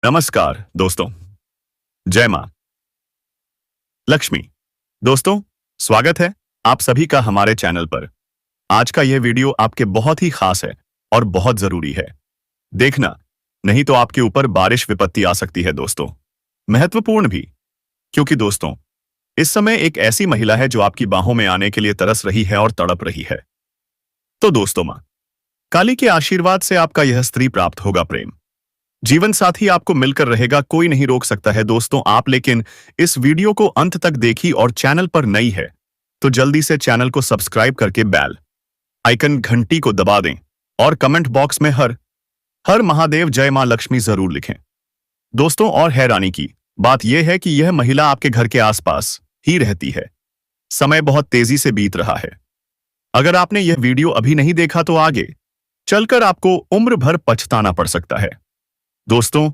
नमस्कार दोस्तों। जय मां लक्ष्मी। दोस्तों, स्वागत है आप सभी का हमारे चैनल पर। आज का यह वीडियो आपके बहुत ही खास है और बहुत जरूरी है। देखना, नहीं तो आपके ऊपर बारिश विपत्ति आ सकती है दोस्तों। महत्वपूर्ण भी, क्योंकि दोस्तों इस समय एक ऐसी महिला है जो आपकी बाहों में आने के लिए तरस रही है और तड़प रही है। तो दोस्तों, मां काली के आशीर्वाद से आपका यह स्त्री प्राप्त होगा प्रेम। जीवन साथी आपको मिलकर रहेगा, कोई नहीं रोक सकता है दोस्तों आप। लेकिन इस वीडियो को अंत तक देखी और चैनल पर नई है तो जल्दी से चैनल को सब्सक्राइब करके बेल आइकन घंटी को दबा दें और कमेंट बॉक्स में हर हर महादेव जय मां लक्ष्मी जरूर लिखें दोस्तों। और हैरानी की बात यह है कि यह महिला आपके घर के आसपास ही रहती है। समय बहुत तेजी से बीत रहा है। अगर आपने यह वीडियो अभी नहीं देखा तो आगे चलकर आपको उम्र भर पछताना पड़ सकता है। दोस्तों,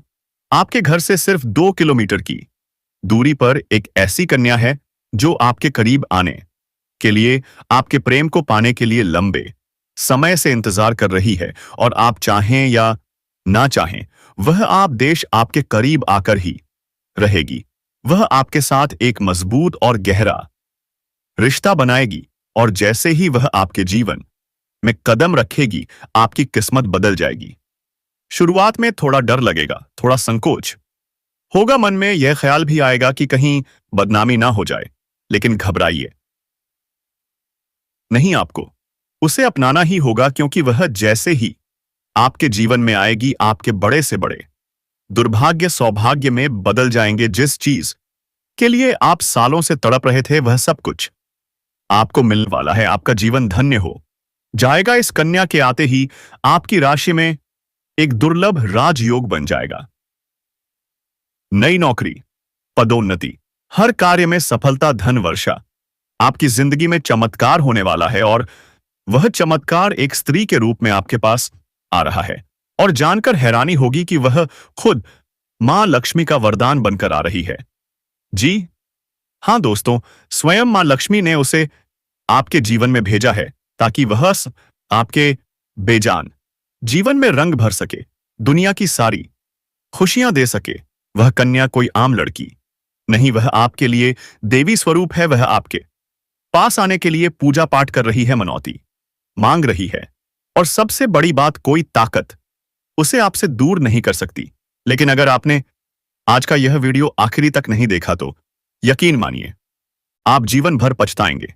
आपके घर से सिर्फ 2 किलोमीटर की दूरी पर एक ऐसी कन्या है जो आपके करीब आने के लिए, आपके प्रेम को पाने के लिए लंबे समय से इंतजार कर रही है। और आप चाहें या ना चाहें, वह आप देश आपके करीब आकर ही रहेगी। वह आपके साथ एक मजबूत और गहरा रिश्ता बनाएगी और जैसे ही वह आपके जीवन में कदम रखेगी, आपकी किस्मत बदल जाएगी। शुरुआत में थोड़ा डर लगेगा, थोड़ा संकोच होगा मन में, यह ख्याल भी आएगा कि कहीं बदनामी ना हो जाए। लेकिन घबराइए नहीं, आपको उसे अपनाना ही होगा, क्योंकि वह जैसे ही आपके जीवन में आएगी, आपके बड़े से बड़े दुर्भाग्य सौभाग्य में बदल जाएंगे। जिस चीज के लिए आप सालों से तड़प रहे थे, वह सब कुछ आपको मिलने वाला है। आपका जीवन धन्य हो जाएगा। इस कन्या के आते ही आपकी राशि में एक दुर्लभ राजयोग बन जाएगा। नई नौकरी, पदोन्नति, हर कार्य में सफलता, धन वर्षा, आपकी जिंदगी में चमत्कार होने वाला है। और वह चमत्कार एक स्त्री के रूप में आपके पास आ रहा है। और जानकर हैरानी होगी कि वह खुद मां लक्ष्मी का वरदान बनकर आ रही है। जी हां दोस्तों, स्वयं मां लक्ष्मी ने उसे आपके जीवन में भेजा है ताकि वह आपके बेजान जीवन में रंग भर सके, दुनिया की सारी खुशियां दे सके। वह कन्या कोई आम लड़की नहीं, वह आपके लिए देवी स्वरूप है। वह आपके पास आने के लिए पूजा पाठ कर रही है, मनौती मांग रही है। और सबसे बड़ी बात, कोई ताकत उसे आपसे दूर नहीं कर सकती। लेकिन अगर आपने आज का यह वीडियो आखिरी तक नहीं देखा तो यकीन मानिए आप जीवन भर पछताएंगे।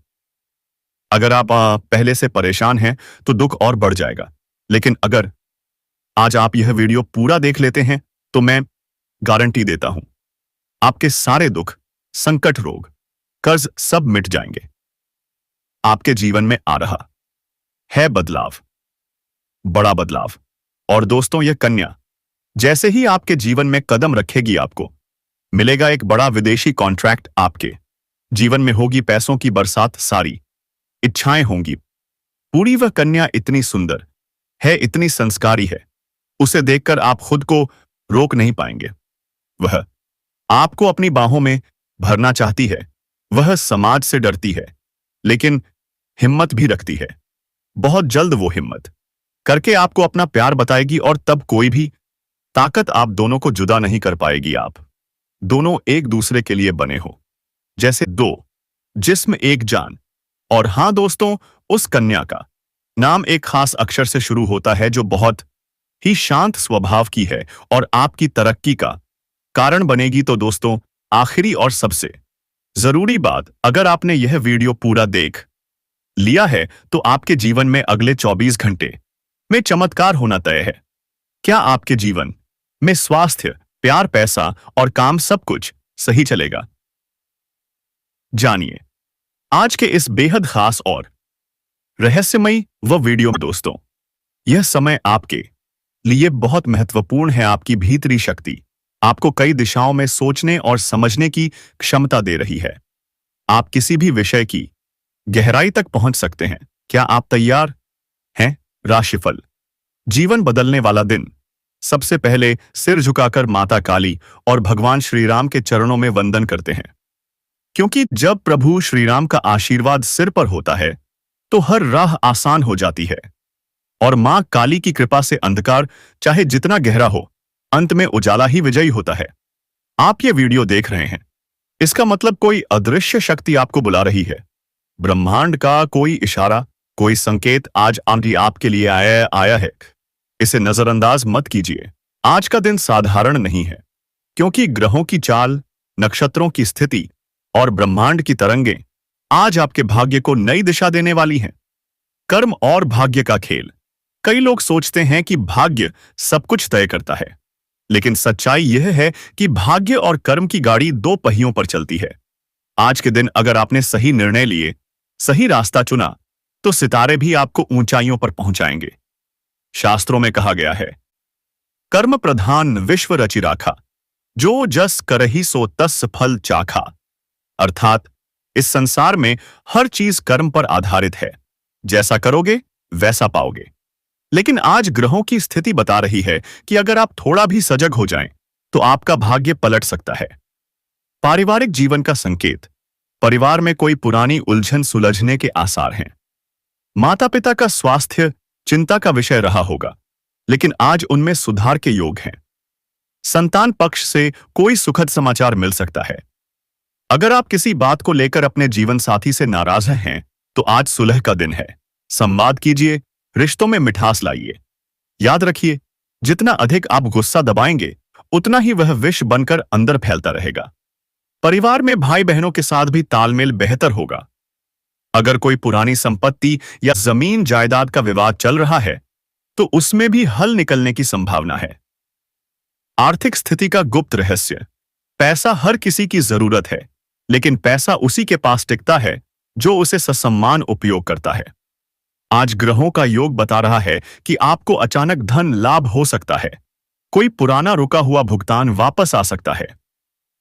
अगर आप पहले से परेशान हैं तो दुख और बढ़ जाएगा। लेकिन अगर आज आप यह वीडियो पूरा देख लेते हैं तो मैं गारंटी देता हूं, आपके सारे दुख, संकट, रोग, कर्ज सब मिट जाएंगे। आपके जीवन में आ रहा है बदलाव, बड़ा बदलाव। और दोस्तों, यह कन्या जैसे ही आपके जीवन में कदम रखेगी, आपको मिलेगा एक बड़ा विदेशी कॉन्ट्रैक्ट। आपके जीवन में होगी पैसों की बरसात, सारी इच्छाएं होंगी पूरी। वह कन्या इतनी सुंदर है, इतनी संस्कारी है, उसे देखकर आप खुद को रोक नहीं पाएंगे। वह आपको अपनी बाहों में भरना चाहती है। वह समाज से डरती है, लेकिन हिम्मत भी रखती है। बहुत जल्द वो हिम्मत करके आपको अपना प्यार बताएगी और तब कोई भी ताकत आप दोनों को जुदा नहीं कर पाएगी। आप दोनों एक दूसरे के लिए बने हो, जैसे दो जिस्म एक जान। और हां दोस्तों, उस कन्या का नाम एक खास अक्षर से शुरू होता है जो बहुत ही शांत स्वभाव की है और आपकी तरक्की का कारण बनेगी। तो दोस्तों, आखिरी और सबसे जरूरी बात, अगर आपने यह वीडियो पूरा देख लिया है तो आपके जीवन में अगले 24 घंटे में चमत्कार होना तय है। क्या आपके जीवन में स्वास्थ्य, प्यार, पैसा और काम सब कुछ सही चलेगा? जानिए आज के इस बेहद खास और रहस्यमयी वीडियो में। दोस्तों, यह समय आपके लिए बहुत महत्वपूर्ण है। आपकी भीतरी शक्ति आपको कई दिशाओं में सोचने और समझने की क्षमता दे रही है। आप किसी भी विषय की गहराई तक पहुंच सकते हैं। क्या आप तैयार हैं? राशिफल, जीवन बदलने वाला दिन। सबसे पहले सिर झुकाकर माता काली और भगवान श्री राम के चरणों में वंदन करते हैं, क्योंकि जब प्रभु श्री राम का आशीर्वाद सिर पर होता है तो हर राह आसान हो जाती है। और मां काली की कृपा से अंधकार चाहे जितना गहरा हो, अंत में उजाला ही विजयी होता है। आप ये वीडियो देख रहे हैं, इसका मतलब कोई अदृश्य शक्ति आपको बुला रही है। ब्रह्मांड का कोई इशारा, कोई संकेत आज आंटी आपके लिए आया है। इसे नजरअंदाज मत कीजिए। आज का दिन साधारण नहीं है, क्योंकि ग्रहों की चाल, नक्षत्रों की स्थिति और ब्रह्मांड की तरंगें आज आपके भाग्य को नई दिशा देने वाली हैं। कर्म और भाग्य का खेल। कई लोग सोचते हैं कि भाग्य सब कुछ तय करता है, लेकिन सच्चाई यह है कि भाग्य और कर्म की गाड़ी दो पहियों पर चलती है। आज के दिन अगर आपने सही निर्णय लिए, सही रास्ता चुना, तो सितारे भी आपको ऊंचाइयों पर पहुंचाएंगे। शास्त्रों में कहा गया है, कर्म प्रधान विश्व रचि राखा, जो जस करहि सो तस फल चाखा। अर्थात इस संसार में हर चीज कर्म पर आधारित है। जैसा करोगे वैसा पाओगे। लेकिन आज ग्रहों की स्थिति बता रही है कि अगर आप थोड़ा भी सजग हो जाएं, तो आपका भाग्य पलट सकता है। पारिवारिक जीवन का संकेत। परिवार में कोई पुरानी उलझन सुलझने के आसार हैं। माता पिता का स्वास्थ्य चिंता का विषय रहा होगा, लेकिन आज उनमें सुधार के योग हैं। संतान पक्ष से कोई सुखद समाचार मिल सकता है। अगर आप किसी बात को लेकर अपने जीवन साथी से नाराज हैं, तो आज सुलह का दिन है। संवाद कीजिए, रिश्तों में मिठास लाइए। याद रखिए, जितना अधिक आप गुस्सा दबाएंगे, उतना ही वह विष बनकर अंदर फैलता रहेगा। परिवार में भाई बहनों के साथ भी तालमेल बेहतर होगा। अगर कोई पुरानी संपत्ति या जमीन जायदाद का विवाद चल रहा है, तो उसमें भी हल निकलने की संभावना है। आर्थिक स्थिति का गुप्त रहस्य। पैसा हर किसी की जरूरत है, लेकिन पैसा उसी के पास टिकता है जो उसे ससम्मान उपयोग करता है। आज ग्रहों का योग बता रहा है कि आपको अचानक धन लाभ हो सकता है। कोई पुराना रुका हुआ भुगतान वापस आ सकता है।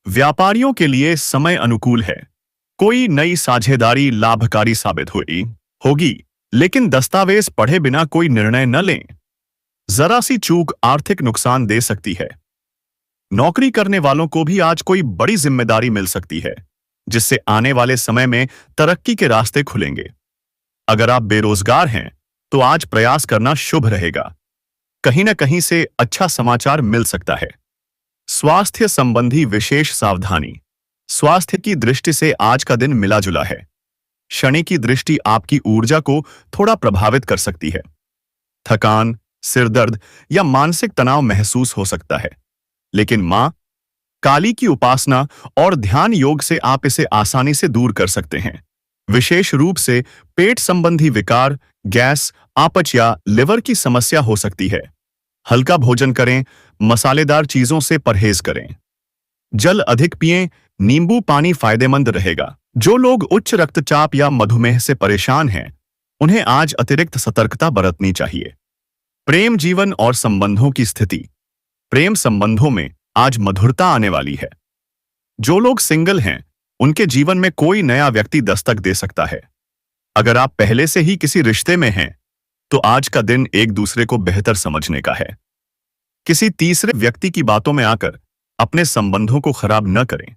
व्यापारियों के लिए समय अनुकूल है। कोई नई साझेदारी लाभकारी साबित होगी, लेकिन दस्तावेज पढ़े बिना कोई निर्णय न लें। जरा सी चूक आर्थिक नुकसान दे सकती है। नौकरी करने वालों को भी आज कोई बड़ी जिम्मेदारी मिल सकती है, जिससे आने वाले समय में तरक्की के रास्ते खुलेंगे। अगर आप बेरोजगार हैं, तो आज प्रयास करना शुभ रहेगा। कहीं न कहीं से अच्छा समाचार मिल सकता है। स्वास्थ्य संबंधी विशेष सावधानी। स्वास्थ्य की दृष्टि से आज का दिन मिला जुला है। शनि की दृष्टि आपकी ऊर्जा को थोड़ा प्रभावित कर सकती है। थकान, सिरदर्द या मानसिक तनाव महसूस हो सकता है, लेकिन मां काली की उपासना और ध्यान योग से आप इसे आसानी से दूर कर सकते हैं। विशेष रूप से पेट संबंधी विकार, गैस, अपच या लिवर की समस्या हो सकती है। हल्का भोजन करें, मसालेदार चीजों से परहेज करें। जल अधिक पिएं, नींबू पानी फायदेमंद रहेगा। जो लोग उच्च रक्तचाप या मधुमेह से परेशान हैं, उन्हें आज अतिरिक्त सतर्कता बरतनी चाहिए। प्रेम जीवन और संबंधों की स्थिति। प्रेम संबंधों में आज मधुरता आने वाली है। जो लोग सिंगल हैं, उनके जीवन में कोई नया व्यक्ति दस्तक दे सकता है। अगर आप पहले से ही किसी रिश्ते में हैं, तो आज का दिन एक दूसरे को बेहतर समझने का है। किसी तीसरे व्यक्ति की बातों में आकर अपने संबंधों को खराब न करें।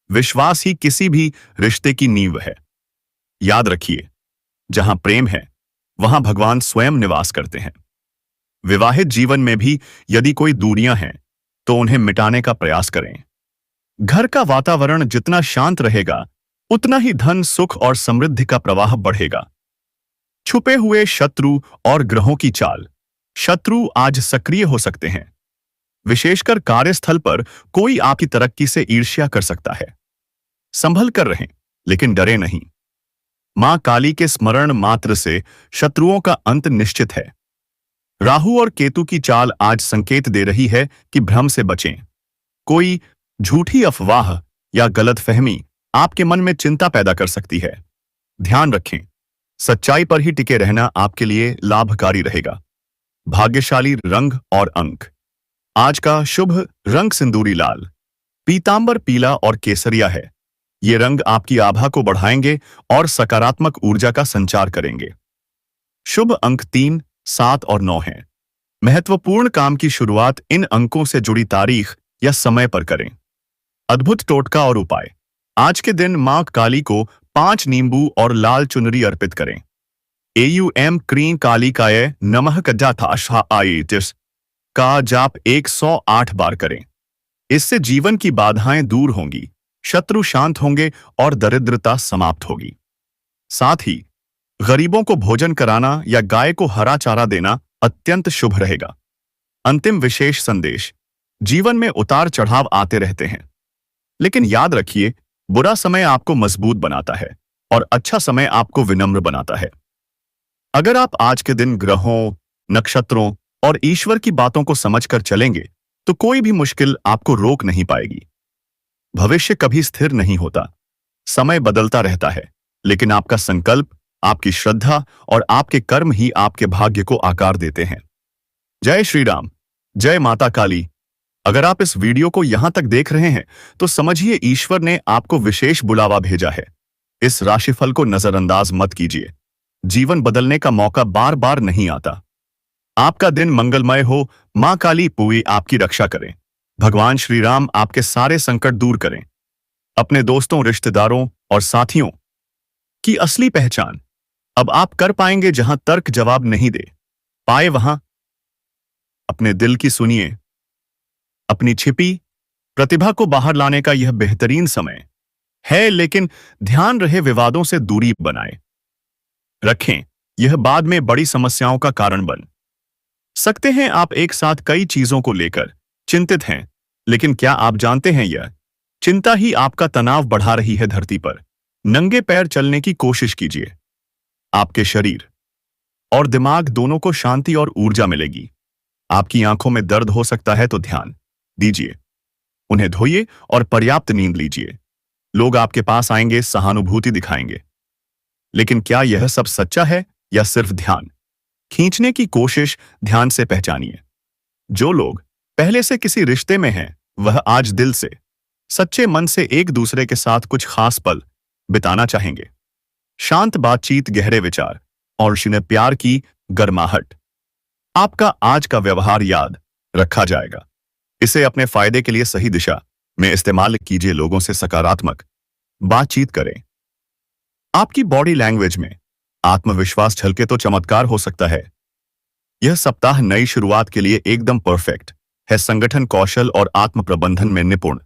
विश्वास ही किसी भी रिश्ते की नींव है। याद रखिए, जहां प्रेम है, वहां भगवान स्वयं निवास करते हैं। विवाहित जीवन में भी यदि कोई दूरियां हैं, तो उन्हें मिटाने का प्रयास करें। घर का वातावरण जितना शांत रहेगा, उतना ही धन, सुख और समृद्धि का प्रवाह बढ़ेगा। छुपे हुए शत्रु और ग्रहों की चाल। शत्रु आज सक्रिय हो सकते हैं। विशेषकर कार्यस्थल पर कोई आपकी तरक्की से ईर्ष्या कर सकता है। संभल कर रहें, लेकिन डरे नहीं। मां काली के स्मरण मात्र से शत्रुओं का अंत निश्चित है। राहु और केतु की चाल आज संकेत दे रही है कि भ्रम से बचें। कोई झूठी अफवाह या गलतफहमी आपके मन में चिंता पैदा कर सकती है। ध्यान रखें, सच्चाई पर ही टिके रहना आपके लिए लाभकारी रहेगा। भाग्यशाली रंग और अंक। आज का शुभ रंग सिंदूरी लाल, पीतांबर पीला और केसरिया है। ये रंग आपकी आभा को बढ़ाएंगे और सकारात्मक ऊर्जा का संचार करेंगे। शुभ अंक 3, 7 और 9 हैं। महत्वपूर्ण काम की शुरुआत इन अंकों से जुड़ी तारीख या समय पर करें। अद्भुत टोटका और उपाय। आज के दिन मां काली को 5 नींबू और लाल चुनरी अर्पित करें। एयूएम क्रीं कालिकाय नमः कजाथाशायतिस। का जाप 108 बार करें। इससे जीवन की बाधाएं दूर होंगी, शत्रु शांत होंगे और दरिद्रता समाप्त होगी। साथ ही गरीबों को भोजन कराना या गाय को हरा चारा देना अत्यंत शुभ रहेगा। अंतिम विशेष संदेश। जीवन में उतार चढ़ाव आते रहते हैं, लेकिन याद रखिए, बुरा समय आपको मजबूत बनाता है और अच्छा समय आपको विनम्र बनाता है। अगर आप आज के दिन ग्रहों, नक्षत्रों और ईश्वर की बातों को समझकर चलेंगे, तो कोई भी मुश्किल आपको रोक नहीं पाएगी। भविष्य कभी स्थिर नहीं होता, समय बदलता रहता है, लेकिन आपका संकल्प, आपकी श्रद्धा और आपके कर्म ही आपके भाग्य को आकार देते हैं। जय श्री राम, जय माता काली। अगर आप इस वीडियो को यहां तक देख रहे हैं, तो समझिए ईश्वर ने आपको विशेष बुलावा भेजा है। इस राशिफल को नजरअंदाज मत कीजिए। जीवन बदलने का मौका बार बार नहीं आता। आपका दिन मंगलमय हो। मां काली पूरी आपकी रक्षा करें। भगवान श्री राम आपके सारे संकट दूर करें। अपने दोस्तों, रिश्तेदारों और साथियों की असली पहचान अब आप कर पाएंगे जहां तर्क जवाब नहीं दे पाए, वहां अपने दिल की सुनिए। अपनी छिपी प्रतिभा को बाहर लाने का यह बेहतरीन समय है, लेकिन ध्यान रहे विवादों से दूरी बनाए रखें। यह बाद में बड़ी समस्याओं का कारण बन सकते हैं। आप एक साथ कई चीजों को लेकर चिंतित हैं, लेकिन क्या आप जानते हैं, यह चिंता ही आपका तनाव बढ़ा रही है। धरती पर नंगे पैर चलने की कोशिश कीजिए। आपके शरीर और दिमाग दोनों को शांति और ऊर्जा मिलेगी। आपकी आंखों में दर्द हो सकता है तो ध्यान दीजिए, उन्हें धोइए और पर्याप्त नींद लीजिए। लोग आपके पास आएंगे, सहानुभूति दिखाएंगे, लेकिन क्या यह सब सच्चा है या सिर्फ ध्यान खींचने की कोशिश? ध्यान से पहचानिए। जो लोग पहले से किसी रिश्ते में हैं, वह आज दिल से, सच्चे मन से एक दूसरे के साथ कुछ खास पल बिताना चाहेंगे। शांत बातचीत, गहरे विचार और शुद्ध प्यार की गर्माहट आपका आज का व्यवहार याद रखा जाएगा। इसे अपने फायदे के लिए सही दिशा में इस्तेमाल कीजिए। लोगों से सकारात्मक बातचीत करें। आपकी बॉडी लैंग्वेज में आत्मविश्वास झलके तो चमत्कार हो सकता है। यह सप्ताह नई शुरुआत के लिए एकदम परफेक्ट है। संगठन, कौशल और आत्म प्रबंधन में निपुण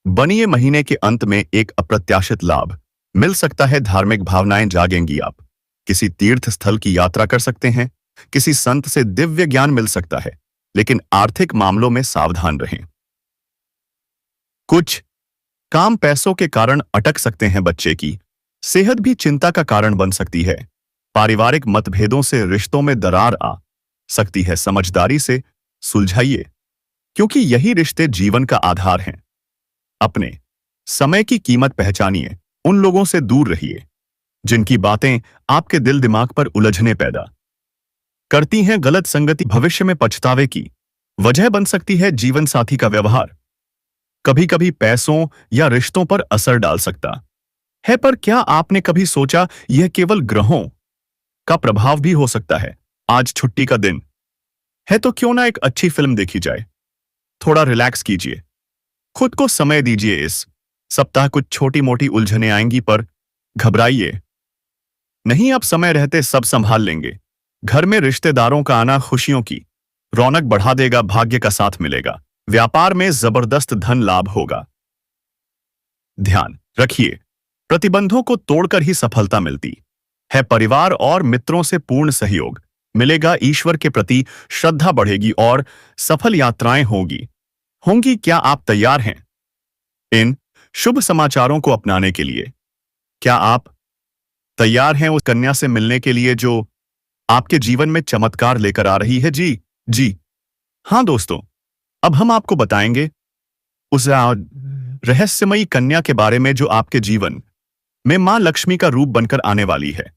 बनिए। महीने के अंत में एक अप्रत्याशित लाभ मिल सकता है। धार्मिक भावनाएं जागेंगी। आप किसी तीर्थ स्थल की यात्रा कर सकते हैं। किसी संत से दिव्य ज्ञान मिल सकता है, लेकिन आर्थिक मामलों में सावधान रहें। कुछ काम पैसों के कारण अटक सकते हैं। बच्चे की सेहत भी चिंता का कारण बन सकती है। पारिवारिक मतभेदों से रिश्तों में दरार आ सकती है। समझदारी से सुलझाइए, क्योंकि यही रिश्ते जीवन का आधार हैं। अपने समय की कीमत पहचानिए। उन लोगों से दूर रहिए जिनकी बातें आपके दिल दिमाग पर उलझने पैदा करती हैं। गलत संगति भविष्य में पछतावे की वजह बन सकती है। जीवन साथी का व्यवहार कभी कभी पैसों या रिश्तों पर असर डाल सकता है, पर क्या आपने कभी सोचा यह केवल ग्रहों का प्रभाव भी हो सकता है? आज छुट्टी का दिन है, तो क्यों ना एक अच्छी फिल्म देखी जाए। थोड़ा रिलैक्स कीजिए, खुद को समय दीजिए। इस सप्ताह कुछ छोटी मोटी उलझनें आएंगी, पर घबराइए नहीं। आप समय रहते सब संभाल लेंगे। घर में रिश्तेदारों का आना खुशियों की रौनक बढ़ा देगा। भाग्य का साथ मिलेगा। व्यापार में जबरदस्त धन लाभ होगा। ध्यान रखिए, प्रतिबंधों को तोड़कर ही सफलता मिलती है। परिवार और मित्रों से पूर्ण सहयोग मिलेगा। ईश्वर के प्रति श्रद्धा बढ़ेगी और सफल यात्राएं होंगी। क्या आप तैयार हैं इन शुभ समाचारों को अपनाने के लिए? क्या आप तैयार हैं उस कन्या से मिलने के लिए जो आपके जीवन में चमत्कार लेकर आ रही है? जी हाँ दोस्तों, अब हम आपको बताएंगे उस रहस्यमयी कन्या के बारे में जो आपके जीवन में मां लक्ष्मी का रूप बनकर आने वाली है।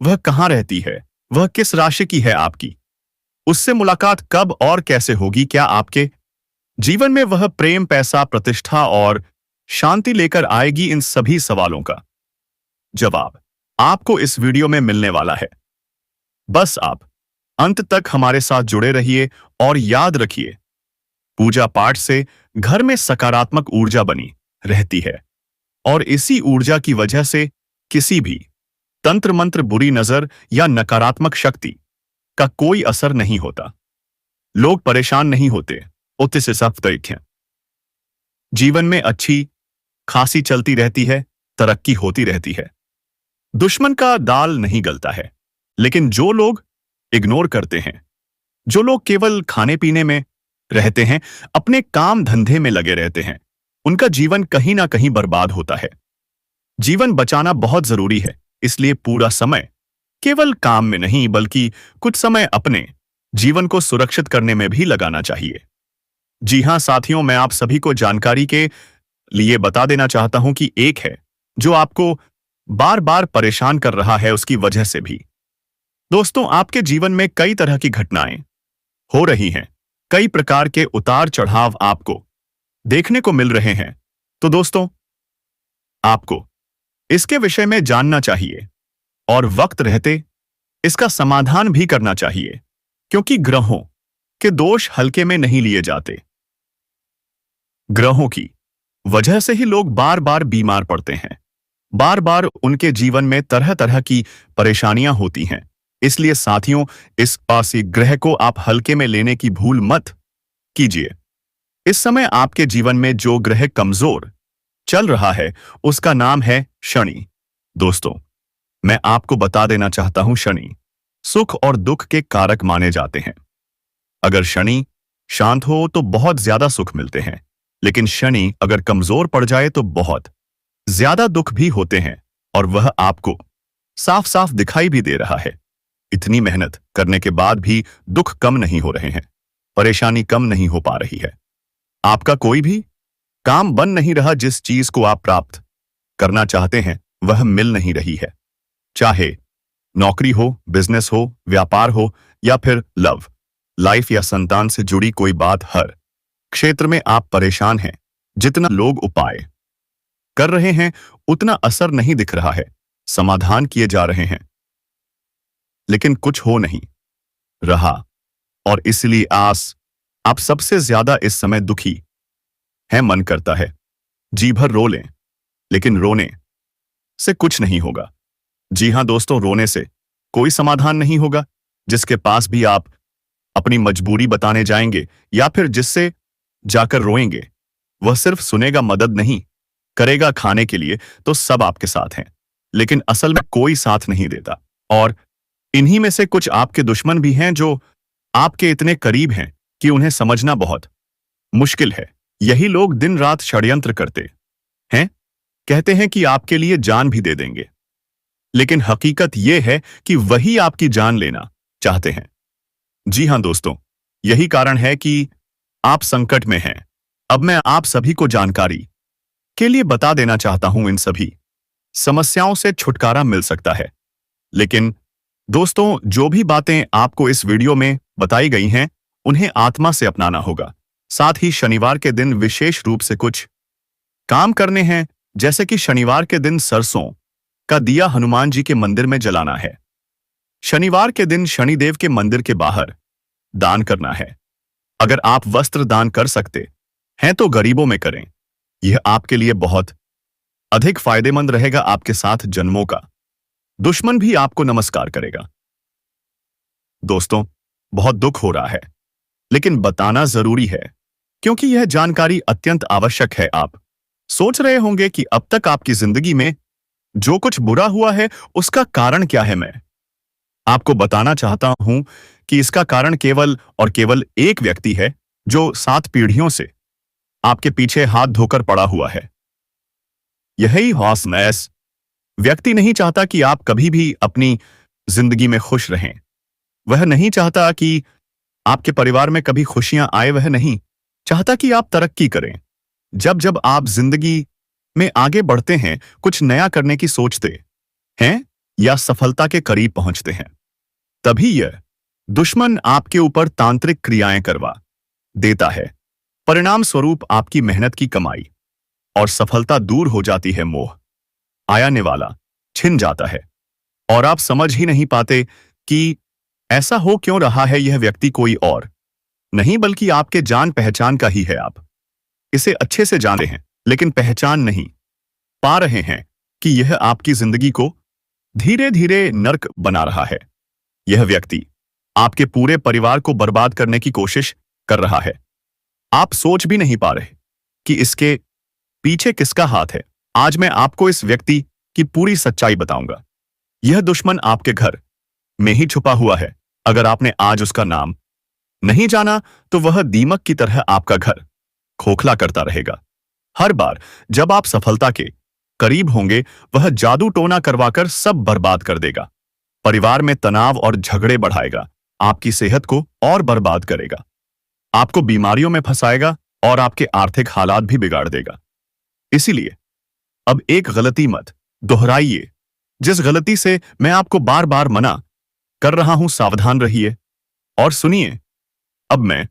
वह कहां रहती है? वह किस राशि की है आपकी? उससे मुलाकात कब और कैसे होगी? क्या आपके जीवन में वह प्रेम, पैसा, प्रतिष्ठा और शांति लेकर आएगी? इन सभी सवालों का जवाब आपको इस वीडियो में मिलने वाला है। बस आप अंत तक हमारे साथ जुड़े रहिए और याद रखिए, पूजा पाठ से घर में सकारात्मक ऊर्जा बनी रहती है और इसी ऊर्जा की वजह से किसी भी तंत्र मंत्र, बुरी नजर या नकारात्मक शक्ति का कोई असर नहीं होता। लोग परेशान नहीं होते, उतने से सब तरीके हैं। जीवन में अच्छी खासी चलती रहती है, तरक्की होती रहती है। दुश्मन का दाल नहीं गलता है। लेकिन जो लोग इग्नोर करते हैं, जो लोग केवल खाने पीने में रहते हैं, अपने काम धंधे में लगे रहते हैं, उनका जीवन कहीं ना कहीं बर्बाद होता है। जीवन बचाना बहुत जरूरी है, इसलिए पूरा समय केवल काम में नहीं बल्कि कुछ समय अपने जीवन को सुरक्षित करने में भी लगाना चाहिए। जी हां साथियों, मैं आप सभी को जानकारी के लिए बता देना चाहता हूं कि एक है जो आपको बार बार परेशान कर रहा है, उसकी वजह से भी। दोस्तों, आपके जीवन में कई तरह की घटनाएं हो रही हैं, कई प्रकार के उतार चढ़ाव आपको देखने को मिल रहे हैं। तो दोस्तों, आपको इसके विषय में जानना चाहिए और वक्त रहते इसका समाधान भी करना चाहिए, क्योंकि ग्रहों के दोष हल्के में नहीं लिए जाते। ग्रहों की वजह से ही लोग बार बार बीमार पड़ते हैं, बार बार उनके जीवन में तरह तरह की परेशानियां होती हैं। इसलिए साथियों, इस पासी ग्रह को आप हल्के में लेने की भूल मत कीजिए। इस समय आपके जीवन में जो ग्रह कमजोर चल रहा है, उसका नाम है शनि। दोस्तों, मैं आपको बता देना चाहता हूं, शनि सुख और दुख के कारक माने जाते हैं। अगर शनि शांत हो तो बहुत ज्यादा सुख मिलते हैं, लेकिन शनि अगर कमजोर पड़ जाए तो बहुत ज्यादा दुख भी होते हैं, और वह आपको साफ साफ दिखाई भी दे रहा है। इतनी मेहनत करने के बाद भी दुख कम नहीं हो रहे हैं, परेशानी कम नहीं हो पा रही है। आपका कोई भी काम बन नहीं रहा, जिस चीज को आप प्राप्त करना चाहते हैं वह मिल नहीं रही है। चाहे नौकरी हो, बिजनेस हो, व्यापार हो, या फिर लव लाइफ या संतान से जुड़ी कोई बात, हर क्षेत्र में आप परेशान हैं। जितना लोग उपाय कर रहे हैं उतना असर नहीं दिख रहा है, समाधान किए जा रहे हैं, लेकिन कुछ हो नहीं रहा, और इसलिए आप सबसे ज्यादा इस समय दुखी है। मन करता है जी भर रो लें, लेकिन रोने से कुछ नहीं होगा। जी हां दोस्तों, रोने से कोई समाधान नहीं होगा। जिसके पास भी आप अपनी मजबूरी बताने जाएंगे या फिर जिससे जाकर रोएंगे, वह सिर्फ सुनेगा, मदद नहीं करेगा खाने के लिए तो सब आपके साथ हैं, लेकिन असल में कोई साथ नहीं देता। और इन्हीं में से कुछ आपके दुश्मन भी हैं जो आपके इतने करीब हैं कि उन्हें समझना बहुत मुश्किल है। यही लोग दिन रात षड्यंत्र करते हैं, कहते हैं कि आपके लिए जान भी दे देंगे, लेकिन हकीकत यह है कि वही आपकी जान लेना चाहते हैं। जी हां दोस्तों, यही कारण है कि आप संकट में हैं। अब मैं आप सभी को जानकारी के लिए बता देना चाहता हूं, इन सभी समस्याओं से छुटकारा मिल सकता है। लेकिन दोस्तों, जो भी बातें आपको इस वीडियो में बताई गई हैं, उन्हें आत्मा से अपनाना होगा। साथ ही शनिवार के दिन विशेष रूप से कुछ काम करने हैं, जैसे कि शनिवार के दिन सरसों का दिया हनुमान जी के मंदिर में जलाना है। शनिवार के दिन शनिदेव के मंदिर के बाहर दान करना है। अगर आप वस्त्र दान कर सकते हैं तो गरीबों में करें, यह आपके लिए बहुत अधिक फायदेमंद रहेगा। आपके साथ जन्मों का दुश्मन भी आपको नमस्कार करेगा। दोस्तों, बहुत दुख हो रहा है, लेकिन बताना जरूरी है, क्योंकि यह जानकारी अत्यंत आवश्यक है। आप सोच रहे होंगे कि अब तक आपकी जिंदगी में जो कुछ बुरा हुआ है उसका कारण क्या है। मैं आपको बताना चाहता हूं कि इसका कारण केवल और केवल एक व्यक्ति है, जो 7 पीढ़ियों से आपके पीछे हाथ धोकर पड़ा हुआ है। यही हॉसमैस व्यक्ति नहीं चाहता कि आप कभी भी अपनी जिंदगी में खुश रहें। वह नहीं चाहता कि आपके परिवार में कभी खुशियां आए। वह नहीं चाहता कि आप तरक्की करें। जब जब आप जिंदगी में आगे बढ़ते हैं, कुछ नया करने की सोचते हैं या सफलता के करीब पहुंचते हैं, तभी यह दुश्मन आपके ऊपर तांत्रिक क्रियाएं करवा देता है। परिणाम स्वरूप आपकी मेहनत की कमाई और सफलता दूर हो जाती है। मोह आने वाला छिन जाता है और आप समझ ही नहीं पाते कि ऐसा हो क्यों रहा है। यह व्यक्ति कोई और नहीं बल्कि आपके जान पहचान का ही है। आप इसे अच्छे से जानते हैं, लेकिन पहचान नहीं पा रहे हैं कि यह आपकी जिंदगी को धीरे धीरे नर्क बना रहा है। यह व्यक्ति आपके पूरे परिवार को बर्बाद करने की कोशिश कर रहा है। आप सोच भी नहीं पा रहे कि इसके पीछे किसका हाथ है। आज मैं आपको इस व्यक्ति की पूरी सच्चाई बताऊंगा। यह दुश्मन आपके घर में ही छुपा हुआ है। अगर आपने आज उसका नाम नहीं जाना तो वह दीमक की तरह आपका घर खोखला करता रहेगा। हर बार जब आप सफलता के करीब होंगे, वह जादू टोना करवाकर सब बर्बाद कर देगा। परिवार में तनाव और झगड़े बढ़ाएगा, आपकी सेहत को और बर्बाद करेगा, आपको बीमारियों में फंसाएगा और आपके आर्थिक हालात भी बिगाड़ देगा। इसीलिए अब एक गलती मत दोहराइए, जिस गलती से मैं आपको बार बार मना कर रहा हूं। सावधान रहिए और सुनिए। अब मैं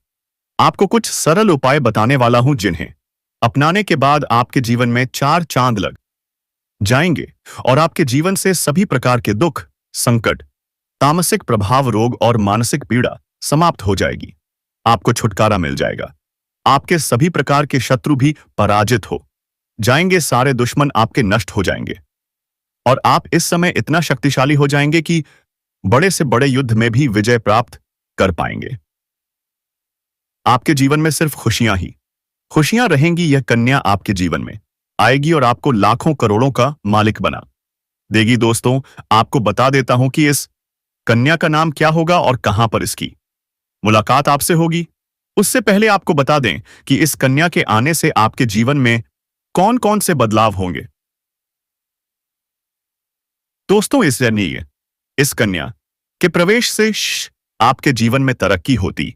आपको कुछ सरल उपाय बताने वाला हूं, जिन्हें अपनाने के बाद आपके जीवन में चार चांद लग जाएंगे और आपके जीवन से सभी प्रकार के दुख, संकट, तामसिक प्रभाव, रोग और मानसिक पीड़ा समाप्त हो जाएगी। आपको छुटकारा मिल जाएगा। आपके सभी प्रकार के शत्रु भी पराजित हो जाएंगे। सारे दुश्मन आपके नष्ट हो जाएंगे और आप इस समय इतना शक्तिशाली हो जाएंगे कि बड़े से बड़े युद्ध में भी विजय प्राप्त कर पाएंगे। आपके जीवन में सिर्फ खुशियां रहेंगी। यह कन्या आपके जीवन में आएगी और आपको लाखों करोड़ों का मालिक बना देगी। दोस्तों, आपको बता देता हूं कि इस कन्या का नाम क्या होगा और कहां पर इसकी मुलाकात आपसे होगी। उससे पहले आपको बता दें कि इस कन्या के आने से आपके जीवन में कौन कौन से बदलाव होंगे। दोस्तों, इस कन्या के प्रवेश से आपके जीवन में तरक्की होती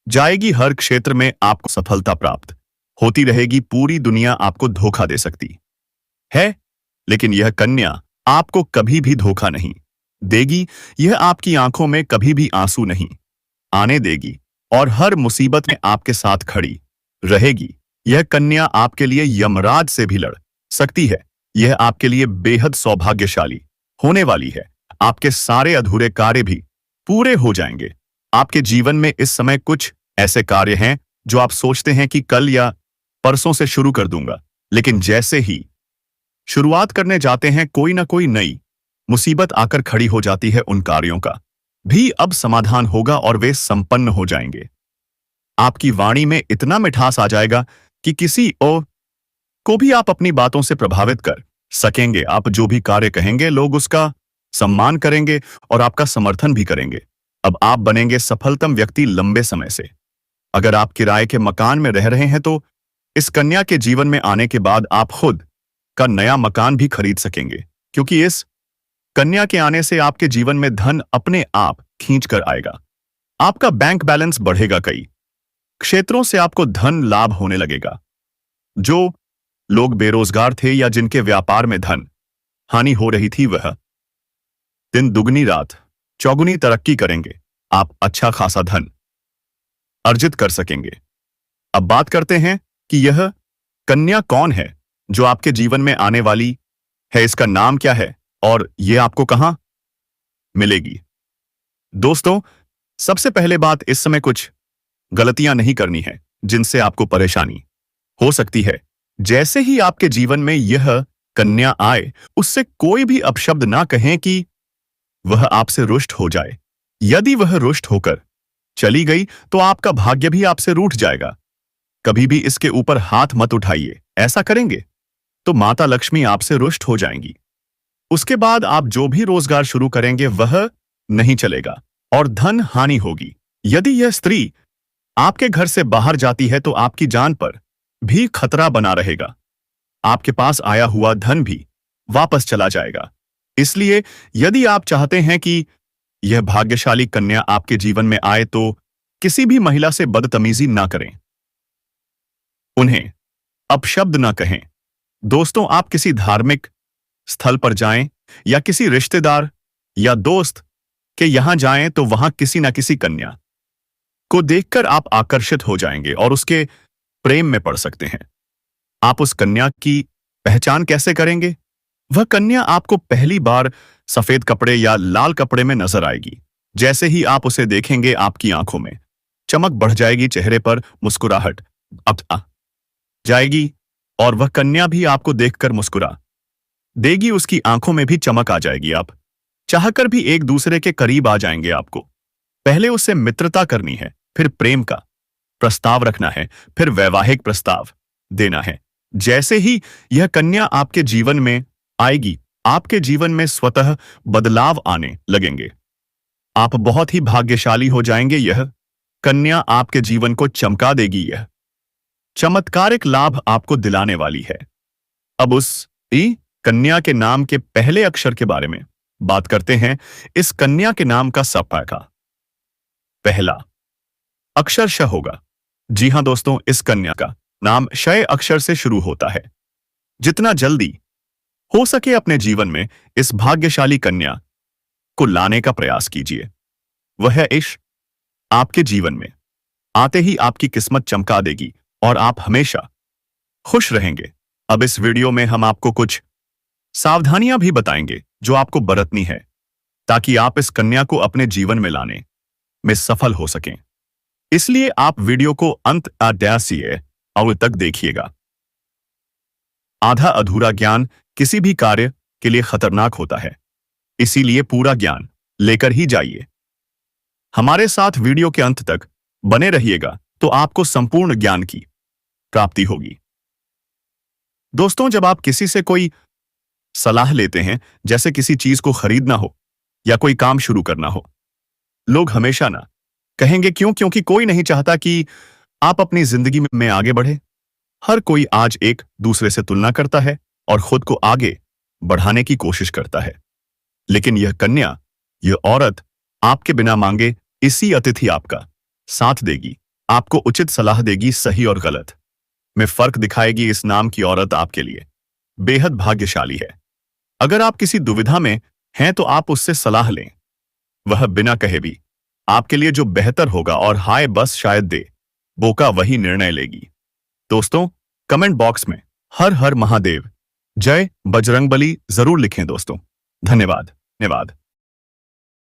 जाएगी। हर क्षेत्र में आपको सफलता प्राप्त होती रहेगी। पूरी दुनिया आपको धोखा दे सकती है, लेकिन यह कन्या आपको कभी भी धोखा नहीं देगी। यह आपकी आंखों में कभी भी आंसू नहीं आने देगी और हर मुसीबत में आपके साथ खड़ी रहेगी। यह कन्या आपके लिए यमराज से भी लड़ सकती है। यह आपके लिए बेहद सौभाग्यशाली होने वाली है। आपके सारे अधूरे कार्य भी पूरे हो जाएंगे। आपके जीवन में इस समय कुछ ऐसे कार्य हैं जो आप सोचते हैं कि कल या परसों से शुरू कर दूंगा, लेकिन जैसे ही शुरुआत करने जाते हैं, कोई ना कोई नई मुसीबत आकर खड़ी हो जाती है। उन कार्यों का भी अब समाधान होगा और वे संपन्न हो जाएंगे। आपकी वाणी में इतना मिठास आ जाएगा कि किसी और को भी आप अपनी बातों से प्रभावित कर सकेंगे। आप जो भी कार्य कहेंगे, लोग उसका सम्मान करेंगे और आपका समर्थन भी करेंगे। अब आप बनेंगे सफलतम व्यक्ति लंबे समय से। अगर आप किराए के मकान में रह रहे हैं तो इस कन्या के जीवन में आने के बाद आप खुद का नया मकान भी खरीद सकेंगे, क्योंकि इस कन्या के आने से आपके जीवन में धन अपने आप खींच कर आएगा। आपका बैंक बैलेंस बढ़ेगा। कई क्षेत्रों से आपको धन लाभ होने लगेगा। जो लोग बेरोजगार थे या जिनके व्यापार में धन हानि हो रही थी, वह दिन दुगनी रात चौगुनी तरक्की करेंगे। आप अच्छा खासा धन अर्जित कर सकेंगे। अब बात करते हैं कि यह कन्या कौन है जो आपके जीवन में आने वाली है। इसका नाम क्या है और यह आपको कहां मिलेगी। दोस्तों, सबसे पहले बात, इस समय कुछ गलतियां नहीं करनी है जिनसे आपको परेशानी हो सकती है। जैसे ही आपके जीवन में यह कन्या आए, उससे कोई भी अपशब्द ना कहें कि वह आपसे रुष्ट हो जाए। यदि वह रुष्ट होकर चली गई तो आपका भाग्य भी आपसे रूठ जाएगा। कभी भी इसके ऊपर हाथ मत उठाइए। ऐसा करेंगे तो माता लक्ष्मी आपसे रुष्ट हो जाएंगी। उसके बाद आप जो भी रोजगार शुरू करेंगे वह नहीं चलेगा और धन हानि होगी। यदि यह स्त्री आपके घर से बाहर जाती है तो आपकी जान पर भी खतरा बना रहेगा। आपके पास आया हुआ धन भी वापस चला जाएगा। इसलिए यदि आप चाहते हैं कि यह भाग्यशाली कन्या आपके जीवन में आए तो किसी भी महिला से बदतमीजी ना करें, उन्हें अपशब्द ना कहें। दोस्तों, आप किसी धार्मिक स्थल पर जाएं या किसी रिश्तेदार या दोस्त के यहां जाएं तो वहां किसी ना किसी कन्या को देखकर आप आकर्षित हो जाएंगे और उसके प्रेम में पड़ सकते हैं। आप उस कन्या की पहचान कैसे करेंगे? वह कन्या आपको पहली बार सफेद कपड़े या लाल कपड़े में नजर आएगी। जैसे ही आप उसे देखेंगे, आपकी आंखों में चमक बढ़ जाएगी, चेहरे पर मुस्कुराहट आ जाएगी और वह कन्या भी आपको देखकर मुस्कुरा देगी। उसकी आंखों में भी चमक आ जाएगी। आप चाहकर भी एक दूसरे के करीब आ जाएंगे। आपको पहले उससे मित्रता करनी है, फिर प्रेम का प्रस्ताव रखना है, फिर वैवाहिक प्रस्ताव देना है। जैसे ही यह कन्या आपके जीवन में आएगी, आपके जीवन में स्वतः बदलाव आने लगेंगे। आप बहुत ही भाग्यशाली हो जाएंगे। यह कन्या आपके जीवन को चमका देगी। यह चमत्कारिक लाभ आपको दिलाने वाली है। अब उस ई कन्या के नाम के पहले अक्षर के बारे में बात करते हैं। इस कन्या के नाम का सफा का पहला अक्षर श होगा। जी हां दोस्तों, इस कन्या का नाम शय अक्षर से शुरू होता है। जितना जल्दी हो सके अपने जीवन में इस भाग्यशाली कन्या को लाने का प्रयास कीजिए। वह इश्क आपके जीवन में आते ही आपकी किस्मत चमका देगी और आप हमेशा खुश रहेंगे। अब इस वीडियो में हम आपको कुछ सावधानियां भी बताएंगे जो आपको बरतनी है ताकि आप इस कन्या को अपने जीवन में लाने में सफल हो सकें। इसलिए आप वीडियो को अंत तक देखिएगा। आधा अधूरा ज्ञान किसी भी कार्य के लिए खतरनाक होता है, इसीलिए पूरा ज्ञान लेकर ही जाइए। हमारे साथ वीडियो के अंत तक बने रहिएगा तो आपको संपूर्ण ज्ञान की प्राप्ति होगी। दोस्तों, जब आप किसी से कोई सलाह लेते हैं, जैसे किसी चीज को खरीदना हो या कोई काम शुरू करना हो, लोग हमेशा ना कहेंगे क्योंकि कोई नहीं चाहता कि आप अपनी जिंदगी में आगे बढ़े। हर कोई आज एक दूसरे से तुलना करता है और खुद को आगे बढ़ाने की कोशिश करता है। लेकिन यह कन्या, यह औरत आपके बिना मांगे इसी अतिथि आपका साथ देगी, आपको उचित सलाह देगी, सही और गलत में फर्क दिखाएगी। इस नाम की औरत आपके लिए बेहद भाग्यशाली है। अगर आप किसी दुविधा में हैं तो आप उससे सलाह लें। वह बिना कहे भी आपके लिए जो बेहतर होगा और हाय बस शायद दे वो का वही निर्णय लेगी। दोस्तों, कमेंट बॉक्स में हर हर महादेव, जय बजरंगबली जरूर लिखें दोस्तों। धन्यवाद।